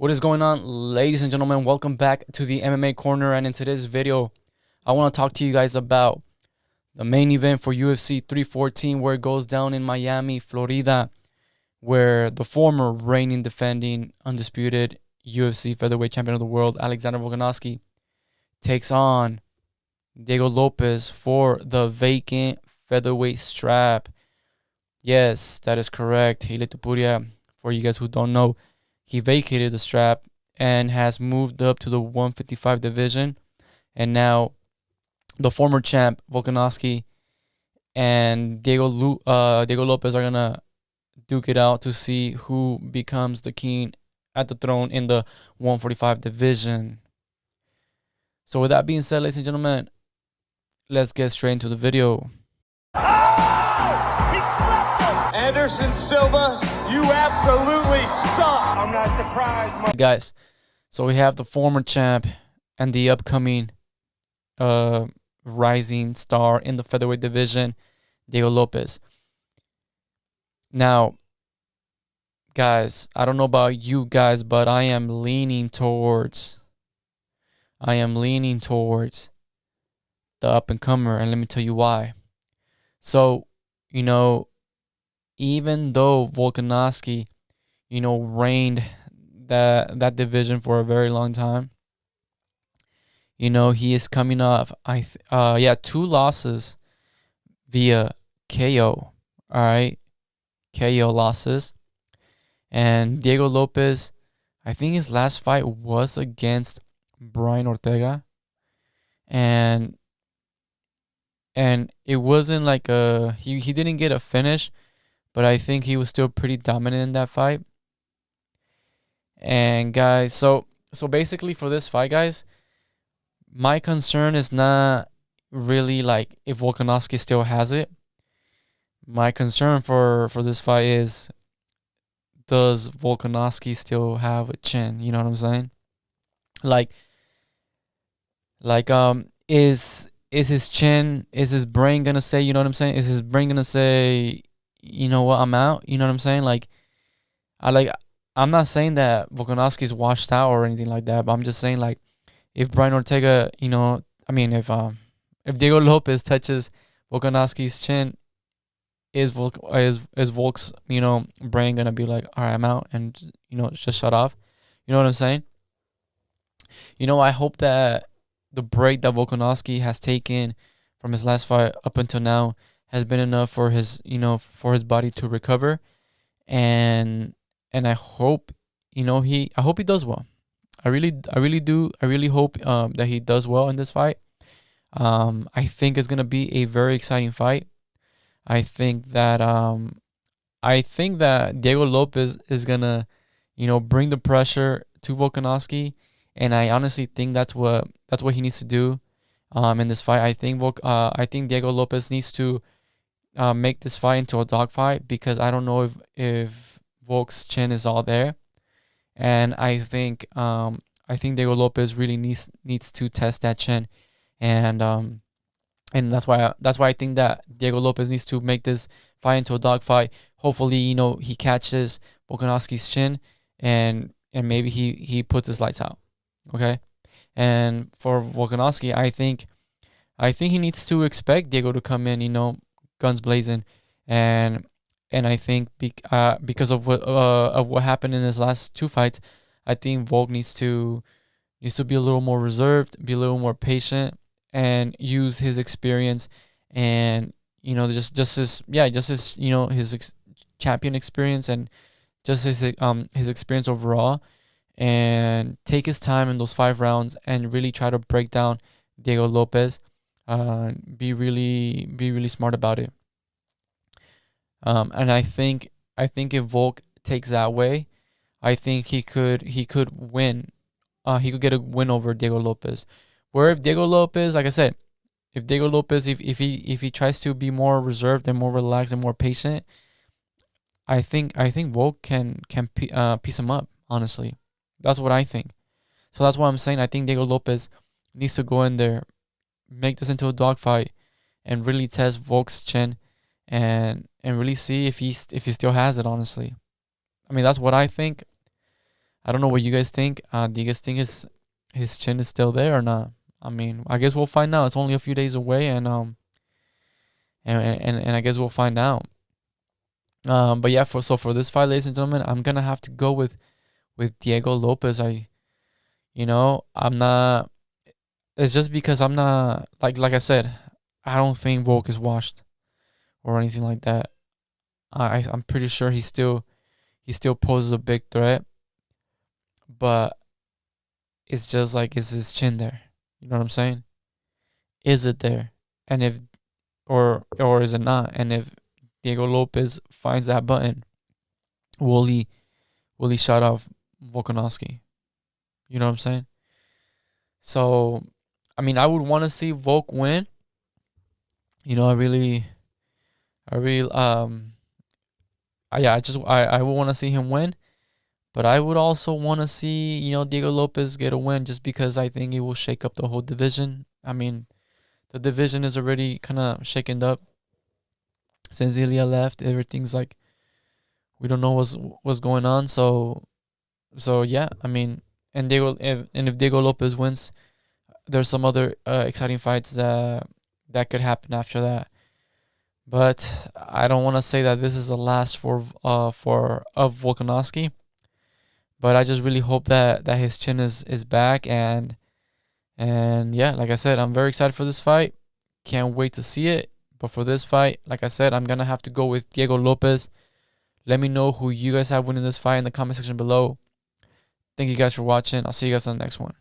What is going on, ladies and gentlemen? Welcome back to the MMA Corner, and in today's video, I want to talk to you guys about the main event for UFC 314, where it goes down in Miami, Florida, where the former reigning, defending, undisputed UFC featherweight champion of the world, Alexander Volkanovski, takes on Diego Lopes for the vacant featherweight strap. Yes, that is correct. Hile Tupuria, for you guys who don't know, he vacated the strap and has moved up to the 155 division. And now the former champ, Volkanovski, and Diego Lopes are going to duke it out to see who becomes the king at the throne in the 145 division. So with that being said, ladies and gentlemen, let's get straight into the video. Anderson Silva, you absolutely suck. I'm not surprised. Guys, so we have the former champ and the upcoming rising star in the featherweight division, Diego Lopes. Now, guys, I don't know about you guys, but I am leaning towards the up-and-comer, and let me tell you why. So, even though Volkanovski, reigned that division for a very long time, he is coming off 2 losses via KO. All right, KO losses. And Diego Lopes, I think his last fight was against Brian Ortega, and it wasn't like he didn't get a finish, but I think he was still pretty dominant in that fight. And guys, so basically for this fight, guys, my concern is not really like if Volkanovski still has it. My concern for this fight is, does Volkanovski still have a chin? You know what I'm saying? Is his chin, is his brain gonna say, you know what I'm saying? Is his brain gonna say, you know what, I'm out? You know what I'm saying? I'm not saying that Volkanovski's washed out or anything like that, but I'm just saying, like, if Brian Ortega, if Diego Lopes touches Volkanovski's chin, is Volk's, brain gonna be like, all right, I'm out, and just shut off? You know what I'm saying? I hope that the break that Volkanovski has taken from his last fight up until now has been enough for his body to recover, and I hope he does well. I really do. I really hope that he does well in this fight. I think it's gonna be a very exciting fight. I think that Diego Lopes is gonna bring the pressure to Volkanovski, and I honestly think that's what he needs to do in this fight. I think Diego Lopes needs to make this fight into a dogfight, because I don't know if Volk's chin is all there, and I think Diego Lopes really needs to test that chin, and that's why I think that Diego Lopes needs to make this fight into a dogfight. Hopefully, he catches Volkanovski's chin, and maybe he puts his lights out. Okay, and for Volkanovski, I think he needs to expect Diego to come in, guns blazing, and I think because of what happened in his last 2 fights, I think Volk needs to be a little more reserved, be a little more patient, and use his experience and his champion experience, and just his experience overall, and take his time in those 5 rounds and really try to break down Diego Lopes. Be really smart about it. And I think if Volk takes that way, I think he could win. He could get a win over Diego Lopes. Where if Diego Lopes, like I said, if he tries to be more reserved and more relaxed and more patient, I think Volk can piece him up. Honestly, that's what I think. So that's why I'm saying I think Diego Lopes needs to go in there, make this into a dogfight, and really test Volk's chin, and really see if he still has it. Honestly, I mean, that's what I think. I don't know what you guys think. Do you guys think his chin is still there or not? I mean, I guess we'll find out. It's only a few days away, and I guess we'll find out. But yeah, for this fight, ladies and gentlemen, I'm gonna have to go with Diego Lopez. I'm not. It's just because I'm not like I said. I don't think Volk is washed or anything like that. I'm pretty sure he still poses a big threat, but it's just like, is his chin there? You know what I'm saying? Is it there? And if or is it not? And if Diego Lopez finds that button, will he shut off Volkanovski? You know what I'm saying? So, I mean, I would want to see Volk win. Yeah, I would want to see him win, but I would also want to see Diego Lopez get a win just because I think it will shake up the whole division. I mean, the division is already kind of shaken up since Ilya left. Everything's like we don't know what's going on. So yeah, I mean, if Diego Lopez wins, there's some other exciting fights that could happen after that. But I don't want to say that this is the last for of Volkanovski. But I just really hope that his chin is back, and yeah, like I said, I'm very excited for this fight. Can't wait to see it. But for this fight, like I said, I'm gonna have to go with Diego Lopez. Let me know who you guys have winning this fight in the comment section below. Thank you guys for watching. I'll see you guys on the next one.